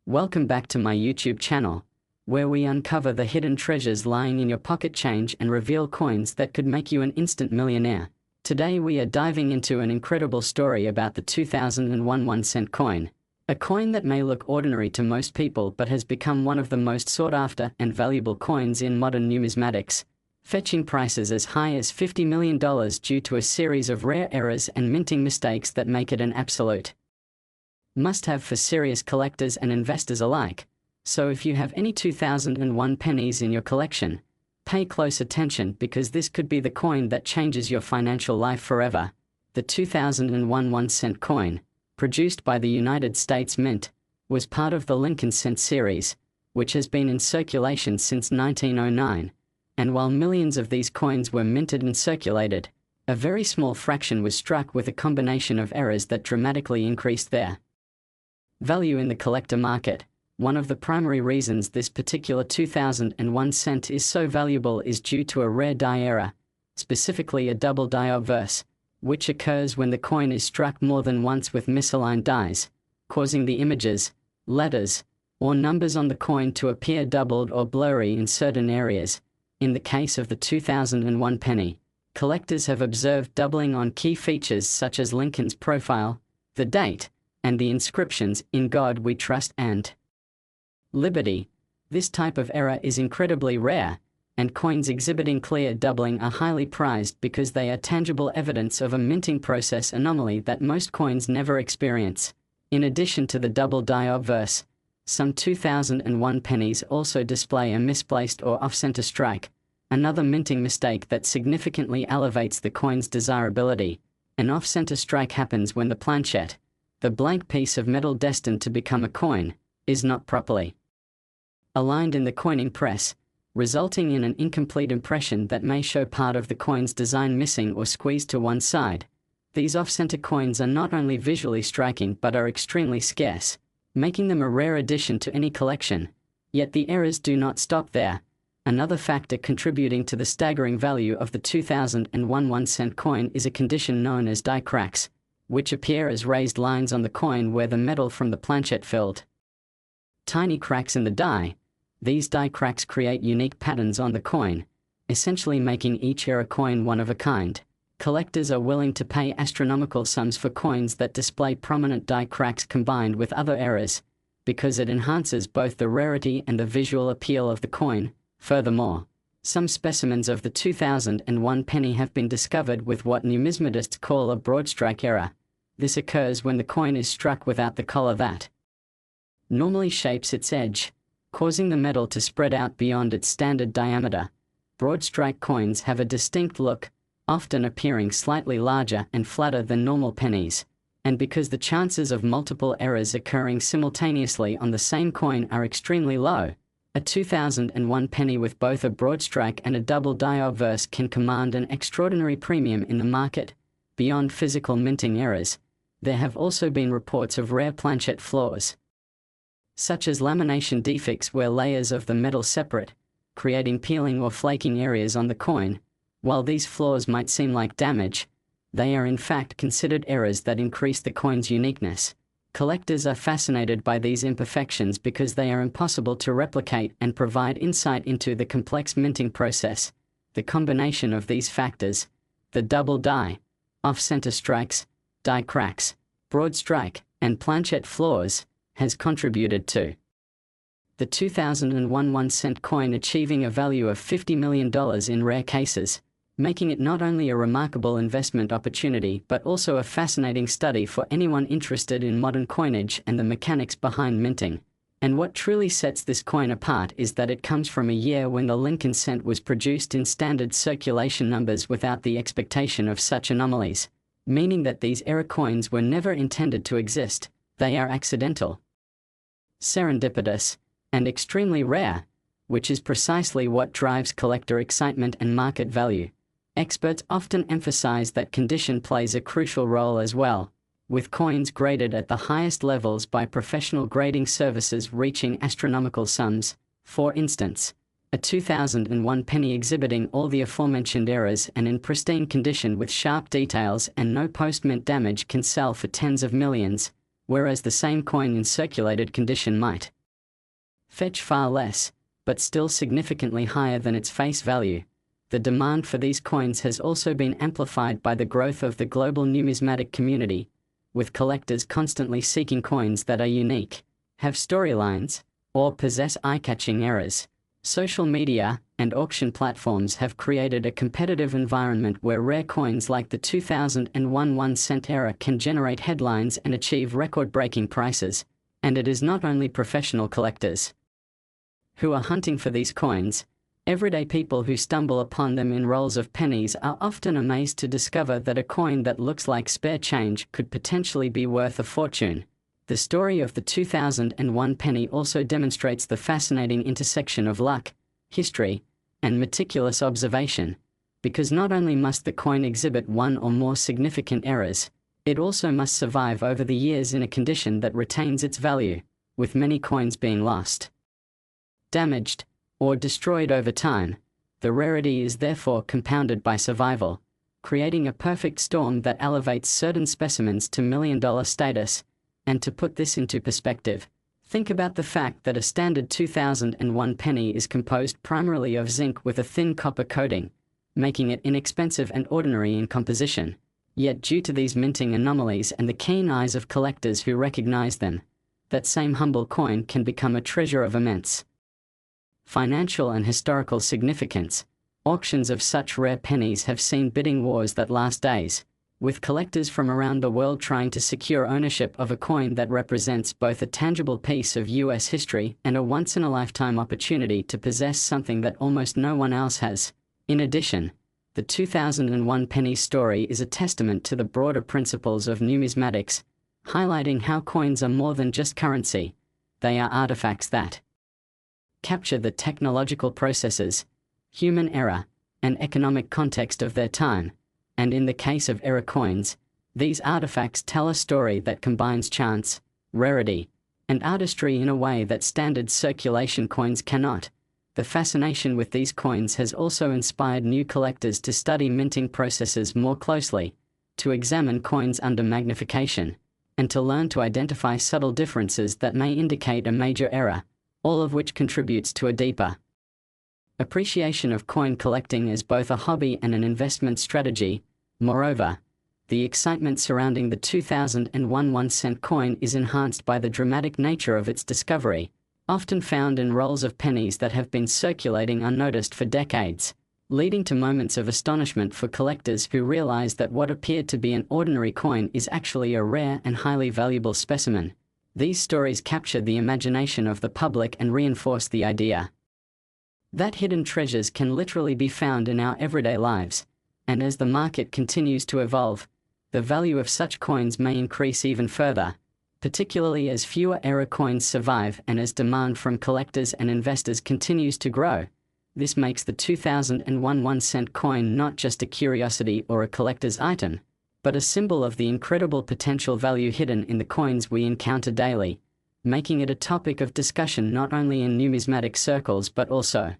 Welcome back to my YouTube channel, where we uncover the hidden treasures lying in your pocket change and reveal coins that could make you an instant millionaire. Today we are diving into an incredible story about the 2001 1-cent coin. A coin that may look ordinary to most people but has become one of the most sought-after and valuable coins in modern numismatics, fetching prices as high as $50 million due to a series of rare errors and minting mistakes that make it an absolute must-have for serious collectors and investors alike. So if you have any 2001 pennies in your collection, pay close attention because this could be the coin that changes your financial life forever. The 2001 1-cent coin, produced by the United States Mint, was part of the Lincoln Cent series, which has been in circulation since 1909, and while millions of these coins were minted and circulated, a very small fraction was struck with a combination of errors that dramatically increased their value in the collector market. One of the primary reasons this particular 2001 cent is so valuable is due to a rare die error, specifically a double die obverse, which occurs when the coin is struck more than once with misaligned dies, causing the images, letters, or numbers on the coin to appear doubled or blurry in certain areas. In the case of the 2001 penny, collectors have observed doubling on key features such as Lincoln's profile, the date, and the inscriptions "In God We Trust" and "Liberty." This type of error is incredibly rare, and coins exhibiting clear doubling are highly prized because they are tangible evidence of a minting process anomaly that most coins never experience. In addition to the double die obverse, some 2001 pennies also display a misplaced or off-center strike, another minting mistake that significantly elevates the coin's desirability. An off-center strike happens when the planchette, the blank piece of metal destined to become a coin, is not properly aligned in the coining press, resulting in an incomplete impression that may show part of the coin's design missing or squeezed to one side. These off-center coins are not only visually striking but are extremely scarce, making them a rare addition to any collection. Yet the errors do not stop there. Another factor contributing to the staggering value of the 2001 1-cent coin is a condition known as die cracks, which appear as raised lines on the coin where the metal from the planchette filled tiny cracks in the die. These die cracks create unique patterns on the coin, essentially making each era coin one of a kind. Collectors are willing to pay astronomical sums for coins that display prominent die cracks combined with other errors, because it enhances both the rarity and the visual appeal of the coin. Furthermore, some specimens of the 2001 penny have been discovered with what numismatists call a broad strike error. This occurs when the coin is struck without the collar that normally shapes its edge, causing the metal to spread out beyond its standard diameter. Broad strike coins have a distinct look, often appearing slightly larger and flatter than normal pennies, and because the chances of multiple errors occurring simultaneously on the same coin are extremely low, a 2001 penny with both a broad strike and a double die obverse can command an extraordinary premium in the market. Beyond physical minting errors, there have also been reports of rare planchette flaws, such as lamination defects where layers of the metal separate, creating peeling or flaking areas on the coin. While these flaws might seem like damage, they are in fact considered errors that increase the coin's uniqueness. Collectors are fascinated by these imperfections because they are impossible to replicate and provide insight into the complex minting process. The combination of these factors, the double die, off-center strikes, die cracks, broad strike, and planchette flaws, has contributed to the 2001 1-cent coin achieving a value of $50 million in rare cases, making it not only a remarkable investment opportunity but also a fascinating study for anyone interested in modern coinage and the mechanics behind minting. And what truly sets this coin apart is that it comes from a year when the Lincoln Cent was produced in standard circulation numbers without the expectation of such anomalies, meaning that these error coins were never intended to exist. They are accidental, serendipitous, and extremely rare, which is precisely what drives collector excitement and market value. Experts often emphasize that condition plays a crucial role as well, with coins graded at the highest levels by professional grading services reaching astronomical sums. For instance, a 2001 penny exhibiting all the aforementioned errors and in pristine condition with sharp details and no post-mint damage can sell for tens of millions. whereas the same coin in circulated condition might fetch far less, but still significantly higher than its face value. The demand for these coins has also been amplified by the growth of the global numismatic community, with collectors constantly seeking coins that are unique, have storylines, or possess eye-catching errors. Social media and auction platforms have created a competitive environment where rare coins like the 2001 1-cent era can generate headlines and achieve record-breaking prices, and it is not only professional collectors who are hunting for these coins. Everyday people who stumble upon them in rolls of pennies are often amazed to discover that a coin that looks like spare change could potentially be worth a fortune. The story of the 2001 penny also demonstrates the fascinating intersection of luck, history, and meticulous observation, because not only must the coin exhibit one or more significant errors, it also must survive over the years in a condition that retains its value, with many coins being lost, damaged, or destroyed over time. The rarity is therefore compounded by survival, creating a perfect storm that elevates certain specimens to million-dollar status. And to put this into perspective, think about the fact that a standard 2001 penny is composed primarily of zinc with a thin copper coating, making it inexpensive and ordinary in composition. Yet due to these minting anomalies and the keen eyes of collectors who recognize them, that same humble coin can become a treasure of immense financial and historical significance. Auctions of such rare pennies have seen bidding wars that last days, with collectors from around the world trying to secure ownership of a coin that represents both a tangible piece of US history and a once-in-a-lifetime opportunity to possess something that almost no one else has. In addition, the 2001 penny story is a testament to the broader principles of numismatics, highlighting how coins are more than just currency. They are artifacts that capture the technological processes, human error, and economic context of their time. And in the case of error coins, these artifacts tell a story that combines chance, rarity, and artistry in a way that standard circulation coins cannot. The fascination with these coins has also inspired new collectors to study minting processes more closely, to examine coins under magnification, and to learn to identify subtle differences that may indicate a major error, all of which contributes to a deeper appreciation of coin collecting as both a hobby and an investment strategy. Moreover, the excitement surrounding the 2001 1-cent coin is enhanced by the dramatic nature of its discovery, often found in rolls of pennies that have been circulating unnoticed for decades, leading to moments of astonishment for collectors who realize that what appeared to be an ordinary coin is actually a rare and highly valuable specimen. These stories capture the imagination of the public and reinforce the idea that hidden treasures can literally be found in our everyday lives, and as the market continues to evolve, the value of such coins may increase even further, particularly as fewer error coins survive and as demand from collectors and investors continues to grow. This makes the 2001 1-cent coin not just a curiosity or a collector's item, but a symbol of the incredible potential value hidden in the coins we encounter daily, making it a topic of discussion not only in numismatic circles but also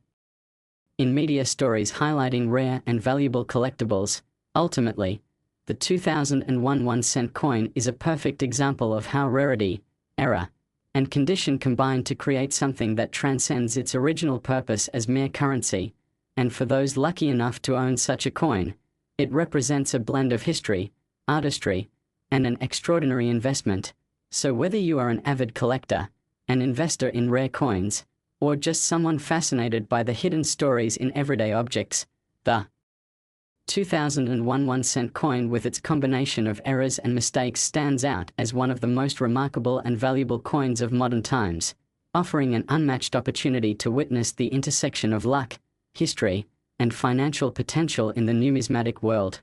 in media stories highlighting rare and valuable collectibles. Ultimately, the 2001 1-cent coin is a perfect example of how rarity, error, and condition combine to create something that transcends its original purpose as mere currency, and for those lucky enough to own such a coin, it represents a blend of history, artistry, and an extraordinary investment. So whether you are an avid collector, an investor in rare coins, or just someone fascinated by the hidden stories in everyday objects, the 2001 1-cent coin with its combination of errors and mistakes stands out as one of the most remarkable and valuable coins of modern times, offering an unmatched opportunity to witness the intersection of luck, history, and financial potential in the numismatic world.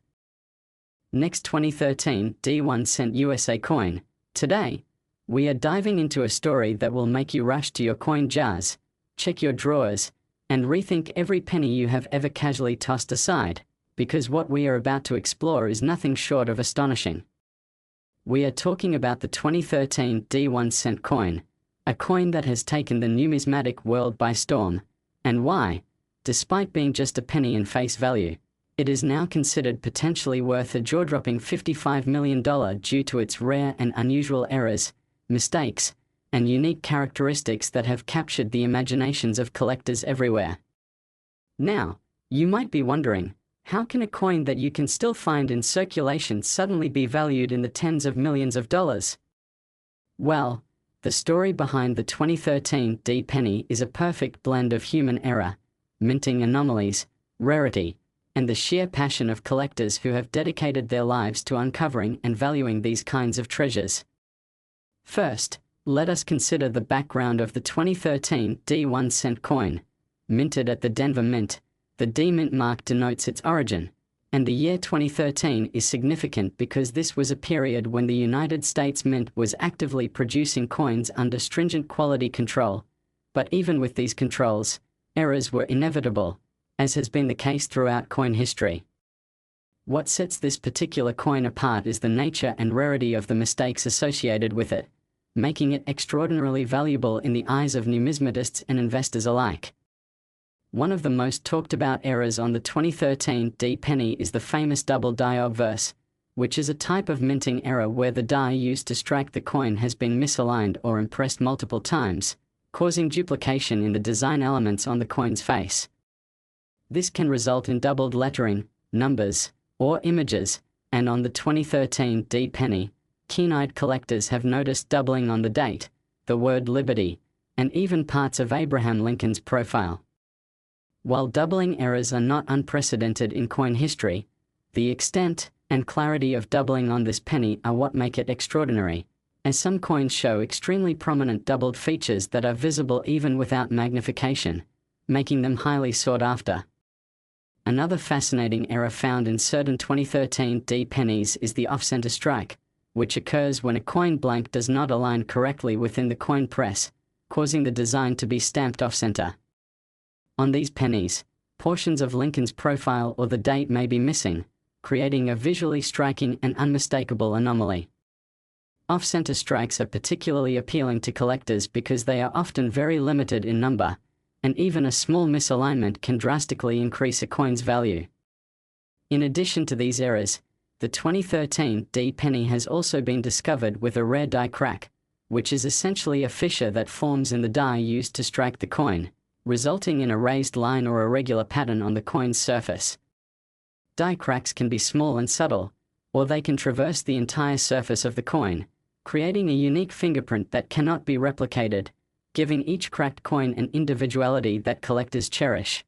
Next, 2013 D1 cent USA coin. Today, we are diving into a story that will make you rush to your coin jars, check your drawers, and rethink every penny you have ever casually tossed aside, because what we are about to explore is nothing short of astonishing. We are talking about the 2013 D1 cent coin, a coin that has taken the numismatic world by storm, and why, despite being just a penny in face value, It is now considered potentially worth a jaw-dropping $55 million due to its rare and unusual errors, mistakes, and unique characteristics that have captured the imaginations of collectors everywhere. Now, you might be wondering, how can a coin that you can still find in circulation suddenly be valued in the tens of millions of dollars? Well, the story behind the 2013 D penny is a perfect blend of human error, minting anomalies, rarity, and the sheer passion of collectors who have dedicated their lives to uncovering and valuing these kinds of treasures. First, let us consider the background of the 2013 D 1-cent coin. Minted at the Denver Mint, the D Mint mark denotes its origin, and the year 2013 is significant because this was a period when the United States Mint was actively producing coins under stringent quality control. But even with these controls, errors were inevitable, as has been the case throughout coin history. What sets this particular coin apart is the nature and rarity of the mistakes associated with it, making it extraordinarily valuable in the eyes of numismatists and investors alike. One of the most talked about errors on the 2013 D penny is the famous double die obverse, which is a type of minting error where the die used to strike the coin has been misaligned or impressed multiple times, causing duplication in the design elements on the coin's face. This can result in doubled lettering, numbers, or images, and on the 2013 D penny, keen-eyed collectors have noticed doubling on the date, the word Liberty, and even parts of Abraham Lincoln's profile. While doubling errors are not unprecedented in coin history, the extent and clarity of doubling on this penny are what make it extraordinary, as some coins show extremely prominent doubled features that are visible even without magnification, making them highly sought after. Another fascinating error found in certain 2013 D pennies is the off-center strike, which occurs when a coin blank does not align correctly within the coin press, causing the design to be stamped off-center. On these pennies, portions of Lincoln's profile or the date may be missing, creating a visually striking and unmistakable anomaly. Off-center strikes are particularly appealing to collectors because they are often very limited in number, and even a small misalignment can drastically increase a coin's value. In addition to these errors, the 2013 D penny has also been discovered with a rare die crack, which is essentially a fissure that forms in the die used to strike the coin, resulting in a raised line or irregular pattern on the coin's surface. Die cracks can be small and subtle, or they can traverse the entire surface of the coin, creating a unique fingerprint that cannot be replicated, giving each cracked coin an individuality that collectors cherish.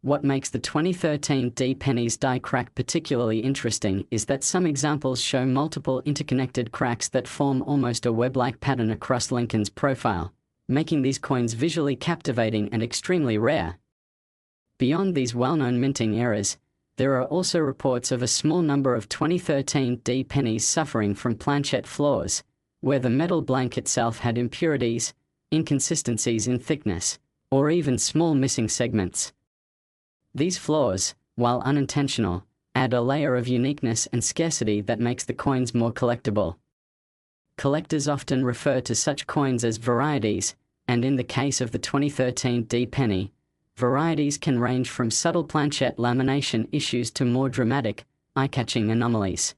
What makes the 2013 D penny's die crack particularly interesting is that some examples show multiple interconnected cracks that form almost a web-like pattern across Lincoln's profile, making these coins visually captivating and extremely rare. Beyond these well-known minting errors, there are also reports of a small number of 2013 D pennies suffering from planchette flaws, where the metal blank itself had impurities, inconsistencies in thickness, or even small missing segments. These flaws, while unintentional, add a layer of uniqueness and scarcity that makes the coins more collectible. Collectors often refer to such coins as varieties, and in the case of the 2013 D penny, varieties can range from subtle planchette lamination issues to more dramatic, eye-catching anomalies.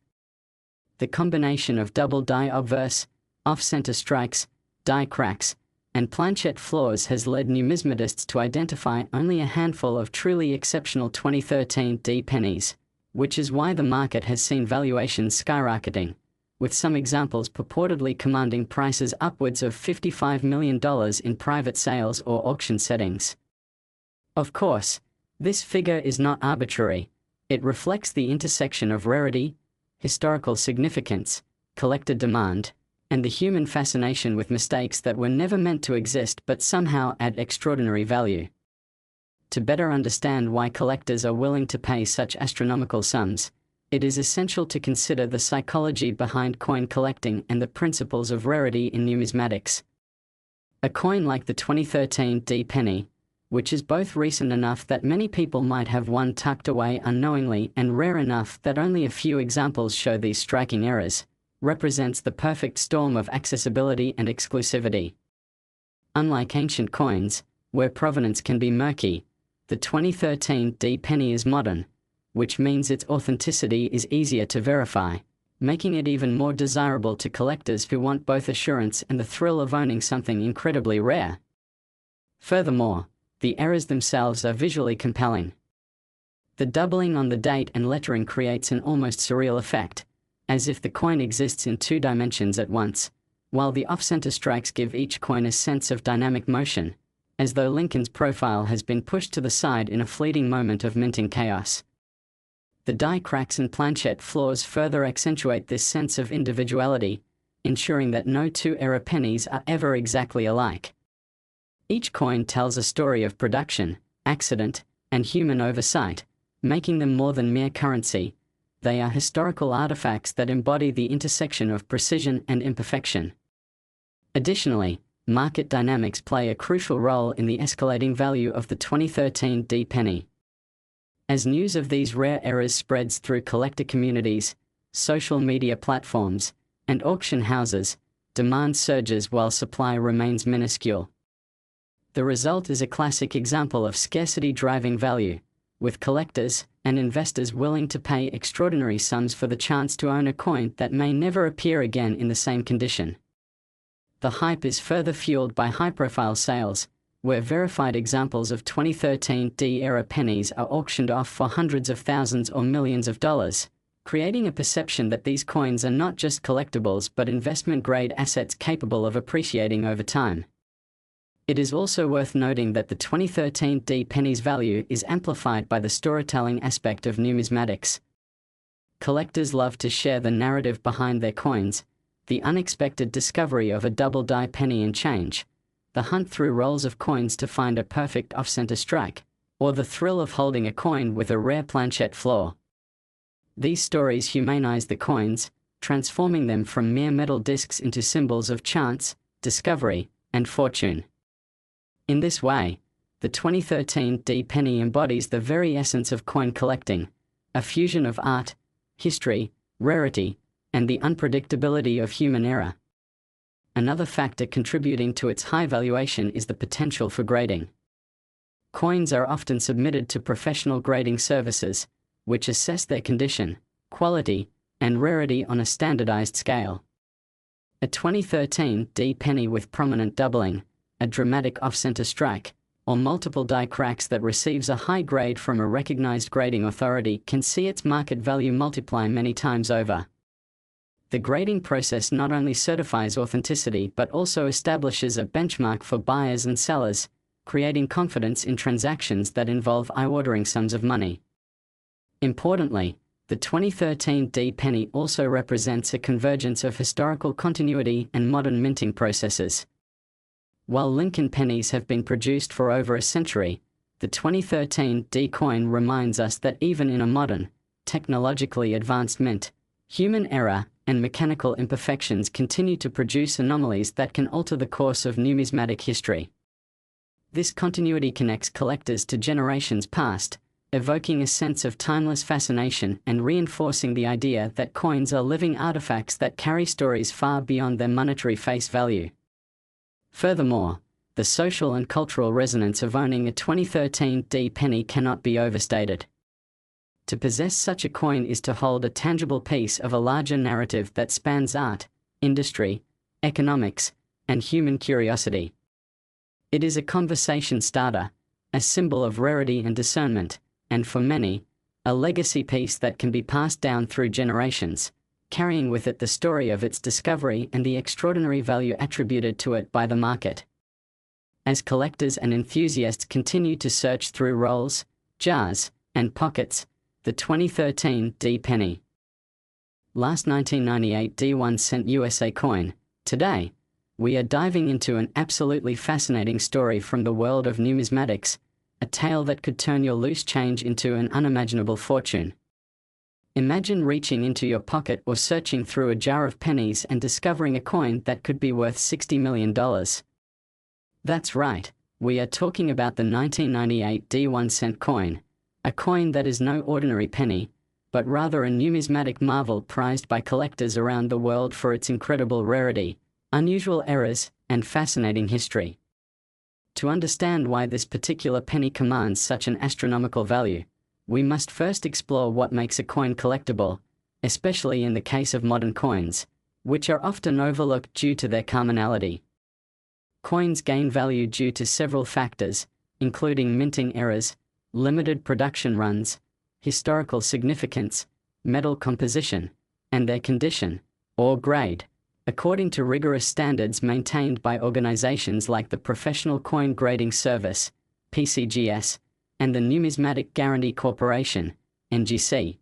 The combination of double die obverse, off-center strikes, die cracks, and planchette flaws has led numismatists to identify only a handful of truly exceptional 2013 D pennies, which is why the market has seen valuations skyrocketing, with some examples purportedly commanding prices upwards of $55 million in private sales or auction settings. Of course, this figure is not arbitrary. It reflects the intersection of rarity, historical significance, collector demand, and the human fascination with mistakes that were never meant to exist but somehow add extraordinary value. To better understand why collectors are willing to pay such astronomical sums, it is essential to consider the psychology behind coin collecting and the principles of rarity in numismatics. A coin like the 2013 D penny, which is both recent enough that many people might have one tucked away unknowingly and rare enough that only a few examples show these striking errors, represents the perfect storm of accessibility and exclusivity. Unlike ancient coins, where provenance can be murky, the 2013 D penny is modern, which means its authenticity is easier to verify, making it even more desirable to collectors who want both assurance and the thrill of owning something incredibly rare. Furthermore, the errors themselves are visually compelling. The doubling on the date and lettering creates an almost surreal effect, as if the coin exists in two dimensions at once, while the off-center strikes give each coin a sense of dynamic motion, as though Lincoln's profile has been pushed to the side in a fleeting moment of minting chaos. The die cracks and planchette flaws further accentuate this sense of individuality, ensuring that no two era pennies are ever exactly alike. Each coin tells a story of production, accident, and human oversight, making them more than mere currency. They are historical artifacts that embody the intersection of precision and imperfection. Additionally, market dynamics play a crucial role in the escalating value of the 2013 D penny. As news of these rare errors spreads through collector communities, social media platforms, and auction houses, demand surges while supply remains minuscule. The result is a classic example of scarcity driving value, with collectors and investors willing to pay extraordinary sums for the chance to own a coin that may never appear again in the same condition. The hype is further fueled by high-profile sales, where verified examples of 2013 D-era pennies are auctioned off for hundreds of thousands or millions of dollars, creating a perception that these coins are not just collectibles but investment-grade assets capable of appreciating over time. It is also worth noting that the 2013 D penny's value is amplified by the storytelling aspect of numismatics. Collectors love to share the narrative behind their coins, the unexpected discovery of a double die penny and change, the hunt through rolls of coins to find a perfect off-center strike, or the thrill of holding a coin with a rare planchette flaw. These stories humanize the coins, transforming them from mere metal discs into symbols of chance, discovery, and fortune. In this way, the 2013 D penny embodies the very essence of coin collecting, a fusion of art, history, rarity, and the unpredictability of human error. Another factor contributing to its high valuation is the potential for grading. Coins are often submitted to professional grading services, which assess their condition, quality, and rarity on a standardized scale. A 2013 D penny with prominent doubling, a dramatic off-center strike, or multiple die cracks that receives a high grade from a recognized grading authority can see its market value multiply many times over. The grading process not only certifies authenticity but also establishes a benchmark for buyers and sellers, creating confidence in transactions that involve eye-watering sums of money. Importantly, the 2013 D penny also represents a convergence of historical continuity and modern minting processes. While Lincoln pennies have been produced for over a century, the 2013 D coin reminds us that even in a modern, technologically advanced mint, human error and mechanical imperfections continue to produce anomalies that can alter the course of numismatic history. This continuity connects collectors to generations past, evoking a sense of timeless fascination and reinforcing the idea that coins are living artifacts that carry stories far beyond their monetary face value. Furthermore, the social and cultural resonance of owning a 2013 D penny cannot be overstated. To possess such a coin is to hold a tangible piece of a larger narrative that spans art, industry, economics, and human curiosity. It is a conversation starter, a symbol of rarity and discernment, and for many, a legacy piece that can be passed down through generations, carrying with it the story of its discovery and the extraordinary value attributed to it by the market. As collectors and enthusiasts continue to search through rolls, jars, and pockets, the 2013 D penny. Last 1998 D1 cent USA coin. Today, we are diving into an absolutely fascinating story from the world of numismatics, a tale that could turn your loose change into an unimaginable fortune. Imagine reaching into your pocket or searching through a jar of pennies and discovering a coin that could be worth $60 million. That's right, we are talking about the 1998 D1 cent coin, a coin that is no ordinary penny, but rather a numismatic marvel prized by collectors around the world for its incredible rarity, unusual errors, and fascinating history. To understand why this particular penny commands such an astronomical value, we must first explore what makes a coin collectible, especially in the case of modern coins, which are often overlooked due to their commonality. Coins gain value due to several factors, including minting errors, limited production runs, historical significance, metal composition, and their condition, or grade, according to rigorous standards maintained by organizations like the Professional Coin Grading Service, PCGS, and the Numismatic Guarantee Corporation, NGC.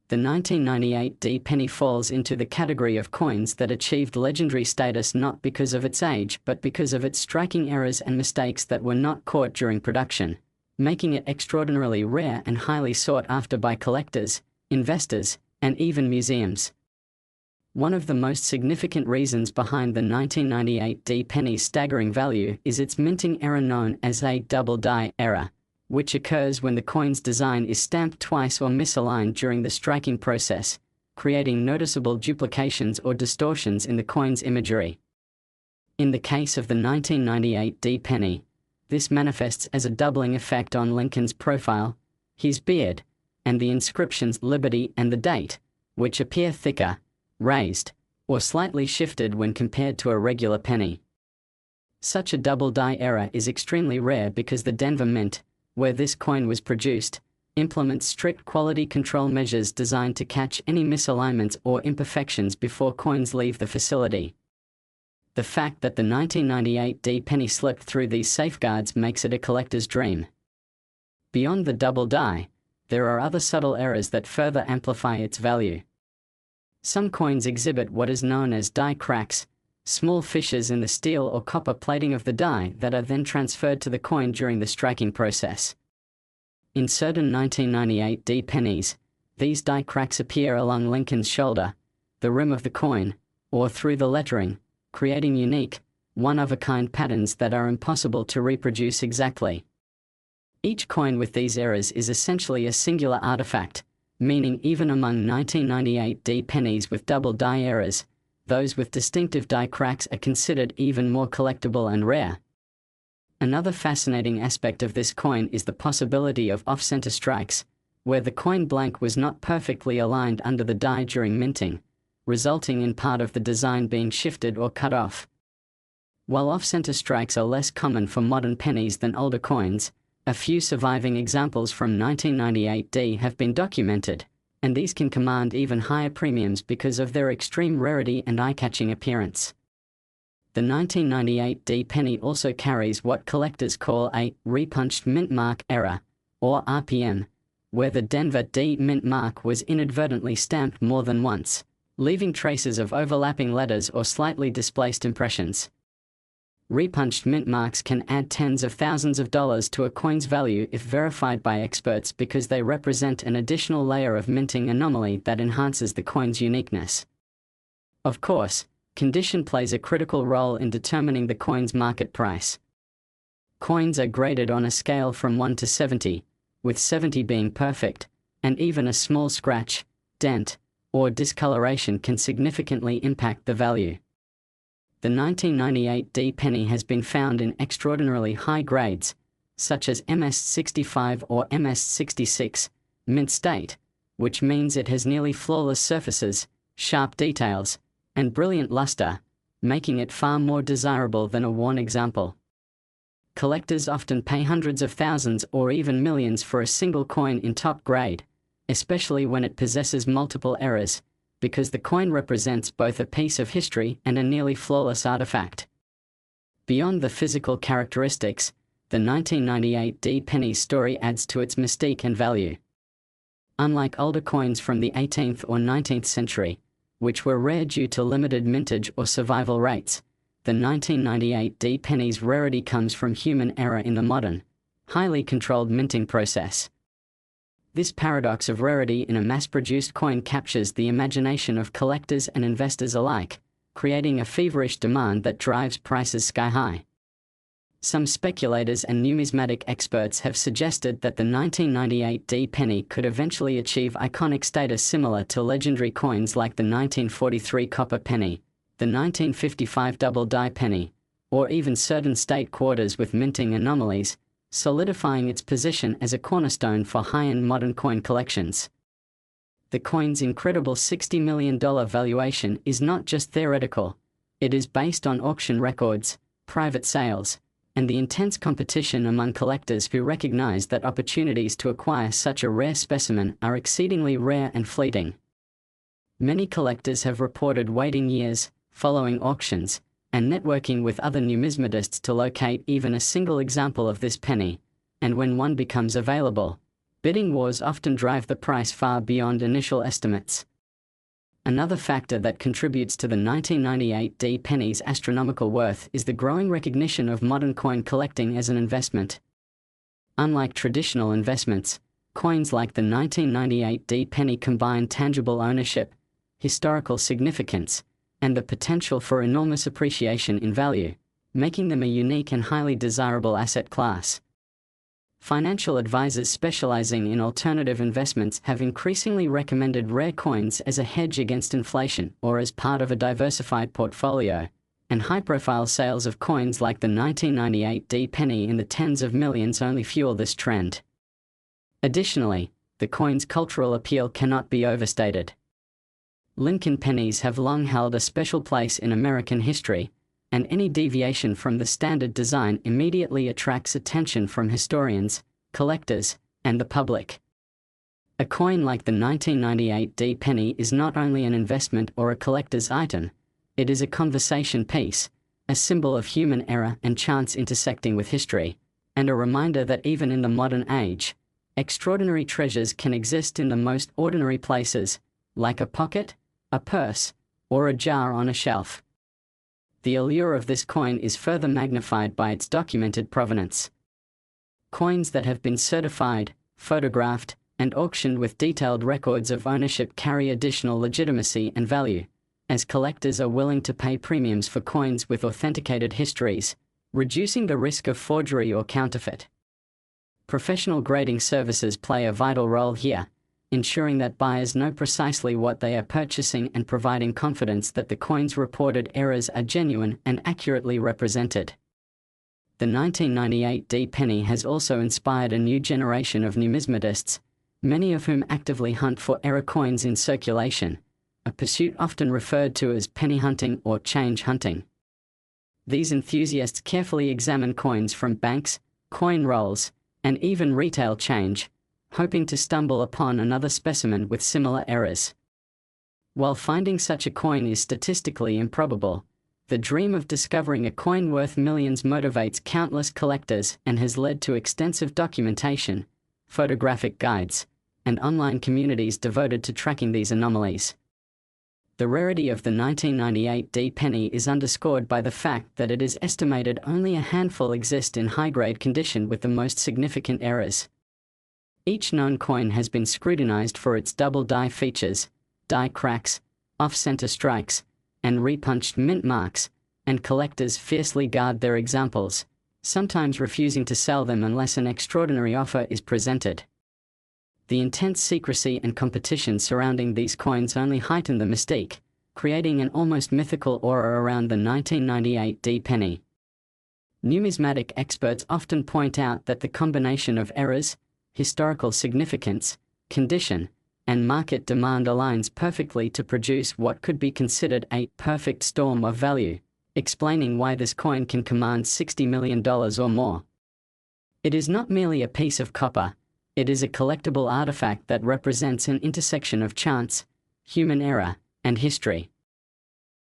The 1998 D penny falls into the category of coins that achieved legendary status not because of its age but because of its striking errors and mistakes that were not caught during production, making it extraordinarily rare and highly sought after by collectors, investors, and even museums. One of the most significant reasons behind the 1998 D penny's staggering value is its minting error known as a double die error, which occurs when the coin's design is stamped twice or misaligned during the striking process, creating noticeable duplications or distortions in the coin's imagery. In the case of the 1998 D penny, this manifests as a doubling effect on Lincoln's profile, his beard, and the inscriptions Liberty and the date, which appear thicker, raised, or slightly shifted when compared to a regular penny. Such a double die error is extremely rare because the Denver Mint, where this coin was produced, implements strict quality control measures designed to catch any misalignments or imperfections before coins leave the facility. The fact that the 1998 D penny slipped through these safeguards makes it a collector's dream. Beyond the double die, there are other subtle errors that further amplify its value. Some coins exhibit what is known as die cracks, small fissures in the steel or copper plating of the die that are then transferred to the coin during the striking process. In certain 1998 D pennies, these die cracks appear along Lincoln's shoulder, the rim of the coin, or through the lettering, creating unique, one-of-a-kind patterns that are impossible to reproduce exactly. Each coin with these errors is essentially a singular artifact, meaning even among 1998 D pennies with double die errors, those with distinctive die cracks are considered even more collectible and rare. Another fascinating aspect of this coin is the possibility of off-center strikes, where the coin blank was not perfectly aligned under the die during minting, resulting in part of the design being shifted or cut off. While off-center strikes are less common for modern pennies than older coins, a few surviving examples from 1998 D have been documented, and these can command even higher premiums because of their extreme rarity and eye-catching appearance. The 1998 D penny also carries what collectors call a repunched mint mark error, or RPM, where the Denver D mint mark was inadvertently stamped more than once, leaving traces of overlapping letters or slightly displaced impressions. Repunched mint marks can add tens of thousands of dollars to a coin's value if verified by experts because they represent an additional layer of minting anomaly that enhances the coin's uniqueness. Of course, condition plays a critical role in determining the coin's market price. Coins are graded on a scale from 1 to 70, with 70 being perfect, and even a small scratch, dent, or discoloration can significantly impact the value. The 1998 D penny has been found in extraordinarily high grades, such as MS65 or MS66, mint state, which means it has nearly flawless surfaces, sharp details, and brilliant luster, making it far more desirable than a worn example. Collectors often pay hundreds of thousands or even millions for a single coin in top grade, especially when it possesses multiple errors, because the coin represents both a piece of history and a nearly flawless artifact. Beyond the physical characteristics, the 1998 D penny's story adds to its mystique and value. Unlike older coins from the 18th or 19th century, which were rare due to limited mintage or survival rates, the 1998 D penny's rarity comes from human error in the modern, highly controlled minting process. This paradox of rarity in a mass-produced coin captures the imagination of collectors and investors alike, creating a feverish demand that drives prices sky-high. Some speculators and numismatic experts have suggested that the 1998 D penny could eventually achieve iconic status similar to legendary coins like the 1943 copper penny, the 1955 double die penny, or even certain state quarters with minting anomalies, solidifying its position as a cornerstone for high-end modern coin collections. The coin's incredible $60 million valuation is not just theoretical, it is based on auction records, private sales, and the intense competition among collectors who recognize that opportunities to acquire such a rare specimen are exceedingly rare and fleeting. Many collectors have reported waiting years, following auctions, and networking with other numismatists to locate even a single example of this penny, and when one becomes available, bidding wars often drive the price far beyond initial estimates. Another factor that contributes to the 1998 penny's astronomical worth is the growing recognition of modern coin collecting as an investment. Unlike traditional investments, coins like the 1998 penny combine tangible ownership, historical significance, and the potential for enormous appreciation in value, making them a unique and highly desirable asset class. Financial advisors specializing in alternative investments have increasingly recommended rare coins as a hedge against inflation or as part of a diversified portfolio, and high-profile sales of coins like the 1998 penny in the tens of millions only fuel this trend. Additionally, the coin's cultural appeal cannot be overstated. Lincoln pennies have long held a special place in American history, and any deviation from the standard design immediately attracts attention from historians, collectors, and the public. A coin like the 1998 penny is not only an investment or a collector's item, it is a conversation piece, a symbol of human error and chance intersecting with history, and a reminder that even in the modern age, extraordinary treasures can exist in the most ordinary places, like a pocket, a purse, or a jar on a shelf. The allure of this coin is further magnified by its documented provenance. Coins that have been certified, photographed, and auctioned with detailed records of ownership carry additional legitimacy and value, as collectors are willing to pay premiums for coins with authenticated histories, reducing the risk of forgery or counterfeit. Professional grading services play a vital role here, ensuring that buyers know precisely what they are purchasing and providing confidence that the coin's reported errors are genuine and accurately represented. The 1998 penny has also inspired a new generation of numismatists, many of whom actively hunt for error coins in circulation, a pursuit often referred to as penny hunting or change hunting. These enthusiasts carefully examine coins from banks, coin rolls, and even retail change, hoping to stumble upon another specimen with similar errors. While finding such a coin is statistically improbable, the dream of discovering a coin worth millions motivates countless collectors and has led to extensive documentation, photographic guides, and online communities devoted to tracking these anomalies. The rarity of the 1998 penny is underscored by the fact that it is estimated only a handful exist in high-grade condition with the most significant errors. Each known coin has been scrutinized for its double die features, die cracks, off-center strikes, and repunched mint marks, and collectors fiercely guard their examples, sometimes refusing to sell them unless an extraordinary offer is presented. The intense secrecy and competition surrounding these coins only heighten the mystique, creating an almost mythical aura around the 1998 penny. Numismatic experts often point out that the combination of errors, historical significance, condition, and market demand aligns perfectly to produce what could be considered a perfect storm of value, explaining why this coin can command $60 million or more. It is not merely a piece of copper, it is a collectible artifact that represents an intersection of chance, human error, and history.